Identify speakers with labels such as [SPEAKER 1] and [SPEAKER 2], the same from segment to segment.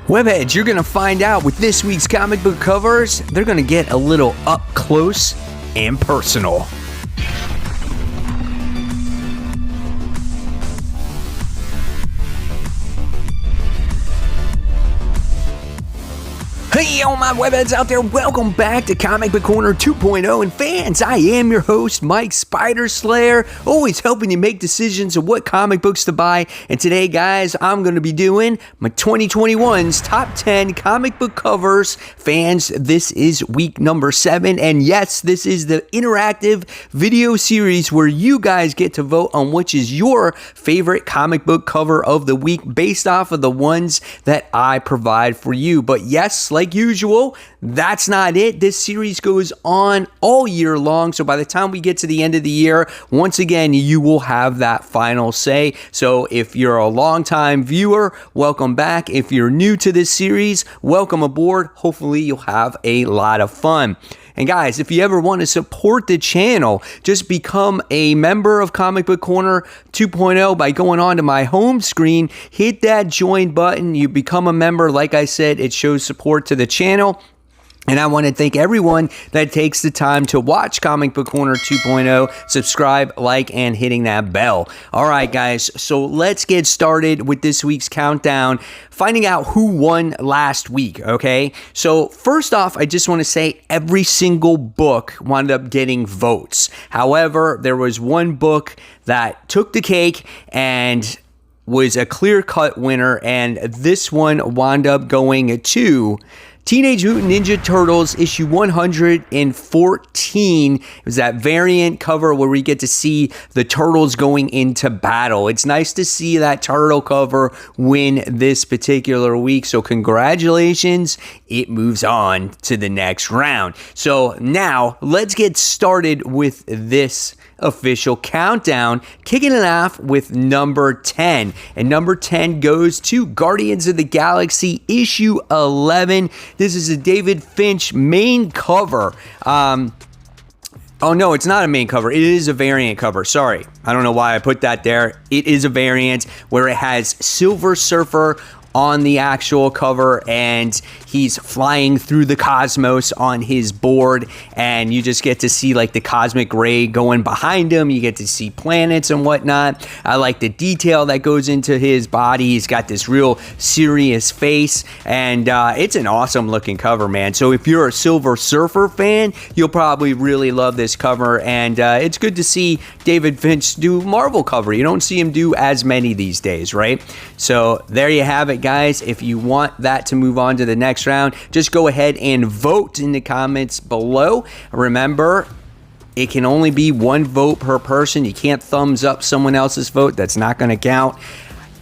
[SPEAKER 1] Webheads, you're going to find out with this week's comic book covers, they're going to get a little up close and personal. Hey, all my webheads out there, welcome back to Comic Book Corner 2.0. And fans, I am your host, Mike Spider Slayer, always helping you make decisions of what comic books to buy. And today, guys, I'm going to be doing my 2021's top 10 comic book covers. Fans, this is week number 7. And yes, this is the interactive video series where you guys get to vote on which is your favorite comic book cover of the week based off of the ones that I provide for you. But yes, like usual, that's not it. This series goes on all year long. So by the time we get to the end of the year, once again, you will have that final say. So if you're a longtime viewer, welcome back. If you're new to this series, welcome aboard. Hopefully you'll have a lot of fun. And guys, if you ever want to support the channel, just become a member of Comic Book Corner 2.0 by going on to my home screen, hit that join button, you become a member. Like I said, it shows support to the channel. And I want to thank everyone that takes the time to watch Comic Book Corner 2.0, subscribe, like, and hitting that bell. All right, guys, so let's get started with this week's countdown, finding out who won last week, okay? So first off, I just want to say every single book wound up getting votes. However, there was one book that took the cake and was a clear-cut winner, and this one wound up going to Teenage Mutant Ninja Turtles issue 114. It was that variant cover where we get to see the turtles going into battle. It's nice to see that turtle cover win this particular week. So congratulations. It moves on to the next round. So now let's get started with this official countdown, kicking it off with number 10. And number 10 goes to Guardians of the Galaxy issue 11. This is a David Finch main cover. Oh no, it's not a main cover. It is a variant cover. Sorry. I don't know why I put that there. It is a variant where it has Silver Surfer on the actual cover, and he's flying through the cosmos on his board, and you just get to see like the cosmic ray going behind him. You get to see planets and whatnot. I like the detail that goes into his body. He's got this real serious face, and it's an awesome looking cover, man. So if you're a Silver Surfer fan, you'll probably really love this cover, and it's good to see David Finch do Marvel cover. You don't see him do as many these days, right? So there you have it, guys. If you want that to move on to the next round, just go ahead and vote in the comments below. Remember, it can only be one vote per person. You can't thumbs up someone else's vote. That's not going to count.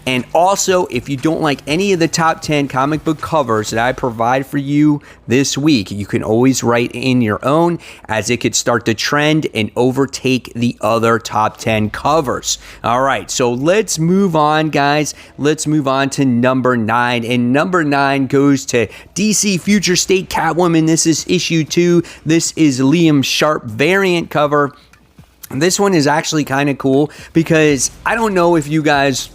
[SPEAKER 1] And also, if you don't like any of the top 10 comic book covers that I provide for you this week, you can always write in your own, as it could start to trend and overtake the other top 10 covers. All right, so let's move on, guys. Let's move on to number 9. And number 9 goes to DC Future State Catwoman. This is issue 2. This is Liam Sharp variant cover. This one is actually kind of cool because I don't know if you guys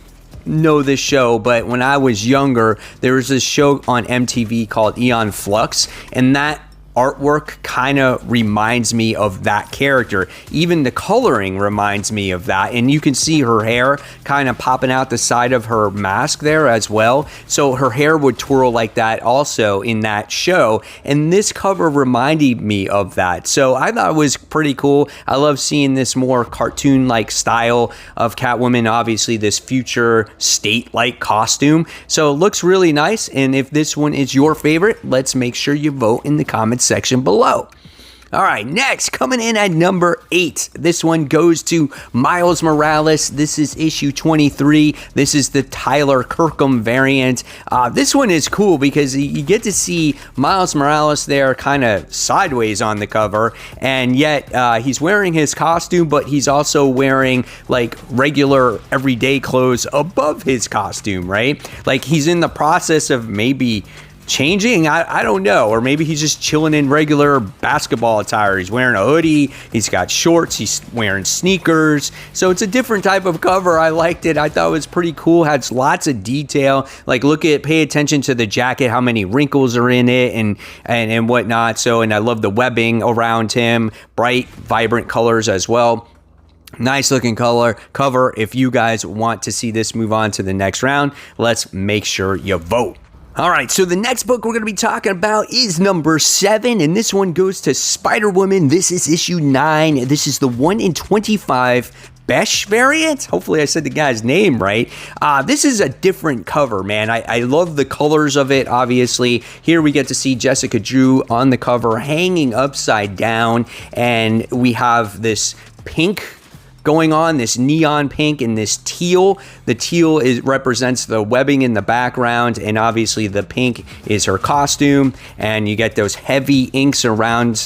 [SPEAKER 1] know this show, but when I was younger, there was this show on MTV called Eon Flux, and that artwork kind of reminds me of that character. Even the coloring reminds me of that, and you can see her hair kind of popping out the side of her mask there as well. So her hair would twirl like that also in that show, and this cover reminded me of that. So I thought it was pretty cool. I love seeing this more cartoon-like style of Catwoman, obviously this future state-like costume. So it looks really nice, and if this one is your favorite, let's make sure you vote in the comments section below. All right, next, coming in at number 8. This one goes to Miles Morales. This is issue 23. This is the Tyler Kirkham variant. This one is cool because you get to see Miles Morales there kind of sideways on the cover, and yet he's wearing his costume, but he's also wearing like regular everyday clothes above his costume, right? Like he's in the process of maybe changing? I don't know. Or maybe he's just chilling in regular basketball attire. He's wearing a hoodie. He's got shorts. He's wearing sneakers. So it's a different type of cover. I liked it. I thought it was pretty cool. Had lots of detail. Like pay attention to the jacket, how many wrinkles are in it and whatnot. So, and I love the webbing around him. Bright, vibrant colors as well. Nice looking cover. If you guys want to see this move on to the next round, let's make sure you vote. All right, so the next book we're going to be talking about is number 7, and this one goes to Spider-Woman. This is issue 9. This is the 1 in 25 Besh variant. Hopefully I said the guy's name right. This is a different cover, man. I love the colors of it, obviously. Here we get to see Jessica Drew on the cover hanging upside down, and we have this pink going on, this neon pink and this teal. The teal represents the webbing in the background, and obviously the pink is her costume, and you get those heavy inks drawn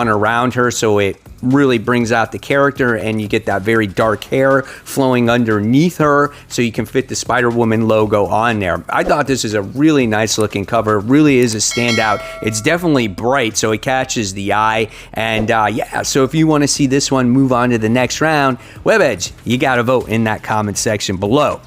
[SPEAKER 1] around her, so it really brings out the character, and you get that very dark hair flowing underneath her, so you can fit the Spider-Woman logo on there. I thought this is a really nice looking cover. Really is a standout. It's definitely bright, so it catches the eye. And yeah, so if you want to see this one move on to the next round, WebEdge, you got to vote in that comment section below.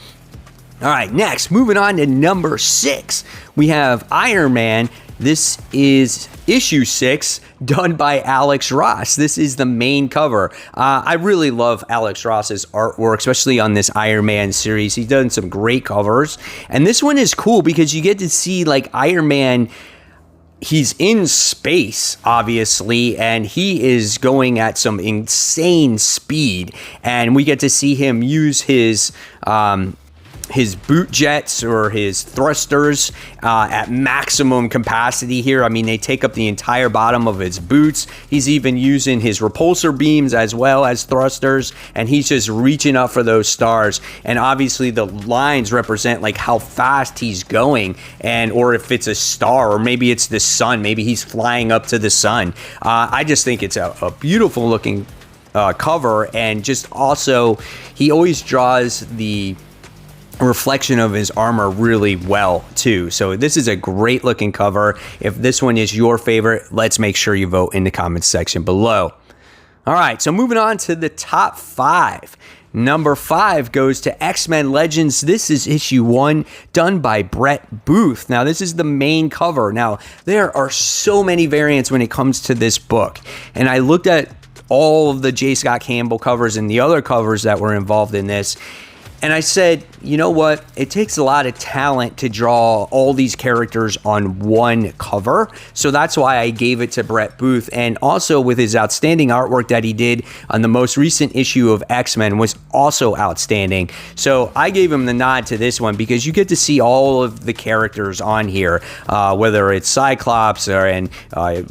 [SPEAKER 1] All right, next, moving on to number 6, we have Iron Man. This is issue 6, done by Alex Ross. This is the main cover. I really love Alex Ross's artwork, especially on this Iron Man series. He's done some great covers. And this one is cool because you get to see like Iron Man. He's in space, obviously, and he is going at some insane speed. And we get to see him use his boot jets or his thrusters at maximum capacity here. I mean, they take up the entire bottom of his boots. He's even using his repulsor beams as well as thrusters, and he's just reaching up for those stars. And obviously the lines represent like how fast he's going, and or if it's a star, or maybe it's the sun. Maybe he's flying up to the sun. I just think it's a beautiful looking cover, and just also he always draws the reflection of his armor really well too. So this is a great looking cover. If this one is your favorite, let's make sure you vote in the comments section below. All right, so moving on to the top 5. Number 5 goes to X-Men Legends. This is issue 1, done by Brett Booth. Now, this is the main cover. Now, there are so many variants when it comes to this book, and I looked at all of the J. Scott Campbell covers and the other covers that were involved in this, and I said, you know what? It takes a lot of talent to draw all these characters on one cover. So that's why I gave it to Brett Booth. And also with his outstanding artwork that he did on the most recent issue of X-Men was also outstanding. So I gave him the nod to this one because you get to see all of the characters on here, whether it's Cyclops or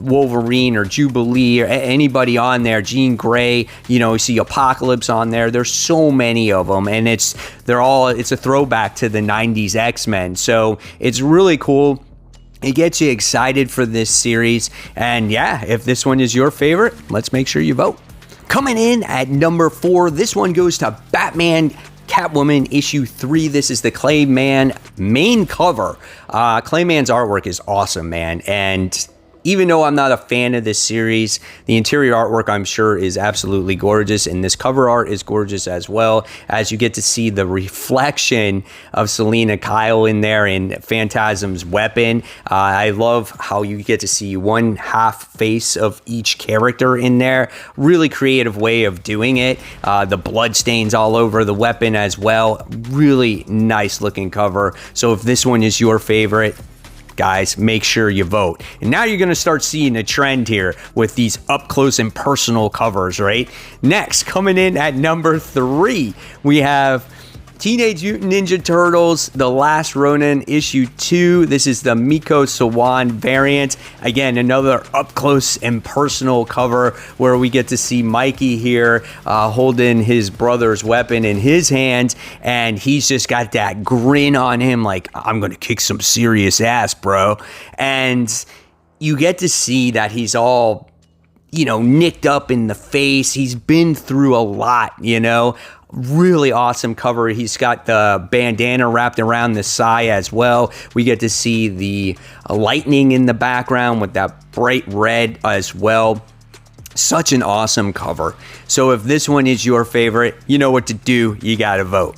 [SPEAKER 1] Wolverine or Jubilee or anybody on there, Jean Grey, you see Apocalypse on there. There's so many of them, and it's a throwback to the 90s X-Men. So it's really cool. It gets you excited for this series. And yeah, if this one is your favorite, let's make sure you vote. Coming in at number 4, this one goes to Batman Catwoman issue 3. This is the Clayman main cover. Clayman's artwork is awesome, man. And even though I'm not a fan of this series, the interior artwork I'm sure is absolutely gorgeous, and this cover art is gorgeous as well, as you get to see the reflection of Selena Kyle in there in Phantasm's weapon. I love how you get to see one half face of each character in there. Really creative way of doing it. The blood stains all over the weapon as well. Really nice looking cover. So if this one is your favorite, guys, make sure you vote. And now you're going to start seeing a trend here with these up close and personal covers, right? Next, coming in at number 3, we have Teenage Mutant Ninja Turtles, The Last Ronin, issue 2. This is the Miko Sawan variant. Again, another up close and personal cover where we get to see Mikey here holding his brother's weapon in his hand, and he's just got that grin on him like, I'm going to kick some serious ass, bro. And you get to see that he's all nicked up in the face. He's been through a lot, Really awesome cover. He's got the bandana wrapped around the sai as well. We get to see the lightning in the background with that bright red as well. Such an awesome cover. So if this one is your favorite, you know what to do. You got to vote.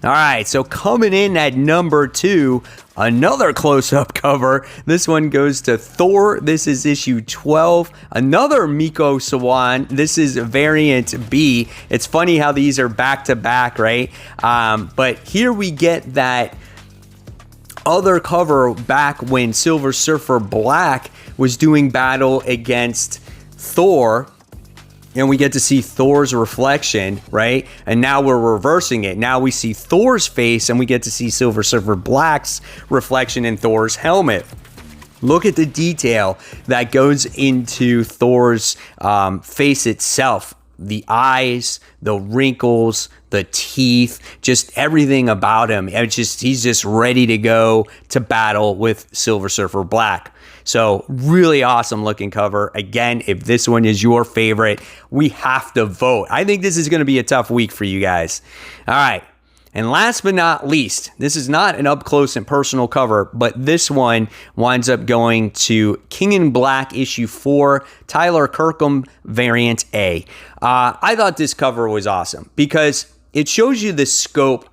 [SPEAKER 1] All right, so coming in at number 2, another close-up cover. This one goes to Thor. This is issue 12. Another Miko Sawan. This is variant B. It's funny how these are back-to-back, right? But here we get that other cover back when Silver Surfer Black was doing battle against Thor. And we get to see Thor's reflection, right? And now we're reversing it. Now we see Thor's face and we get to see Silver Surfer Black's reflection in Thor's helmet. Look at the detail that goes into Thor's face itself. The eyes, the wrinkles, the teeth, just everything about him. He's just ready to go to battle with Silver Surfer Black. So really awesome looking cover. Again, if this one is your favorite, we have to vote. I think this is going to be a tough week for you guys. All right. And last but not least, this is not an up close and personal cover, but this one winds up going to King in Black issue 4, Tyler Kirkham variant A. I thought this cover was awesome because it shows you the scope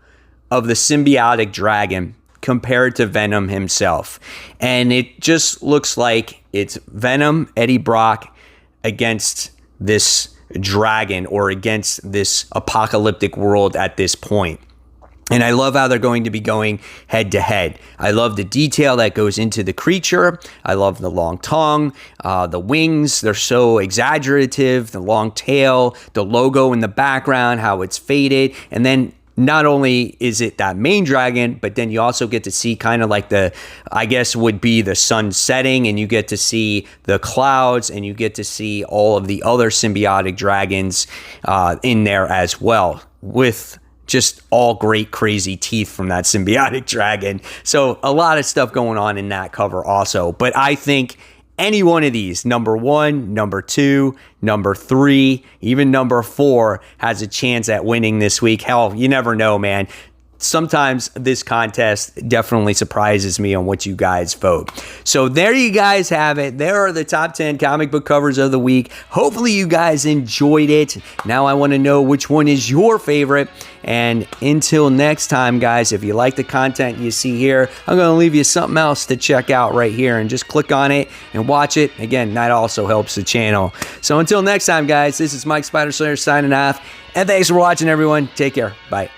[SPEAKER 1] of the symbiotic dragon compared to Venom himself. And it just looks like it's Venom, Eddie Brock against this dragon or against this apocalyptic world at this point. And I love how they're going to be going head to head. I love the detail that goes into the creature. I love the long tongue, the wings. They're so exaggerative, the long tail, the logo in the background, how it's faded. And then not only is it that main dragon, but then you also get to see kind of like the, I guess would be the sun setting, and you get to see the clouds, and you get to see all of the other symbiotic dragons in there as well, with just all great crazy teeth from that symbiotic dragon. So a lot of stuff going on in that cover also. But I think any one of these, number 1, number 2, number 3, even number 4, has a chance at winning this week. Hell, you never know, man. Sometimes this contest definitely surprises me on what you guys vote. So there you guys have it. There are the top 10 comic book covers of the week. Hopefully you guys enjoyed it. Now I want to know which one is your favorite. And until next time, guys, if you like the content you see here, I'm going to leave you something else to check out right here, and just click on it and watch it. Again, that also helps the channel. So until next time, guys, this is Mike Spider Slayer signing off. And thanks for watching, everyone. Take care. Bye.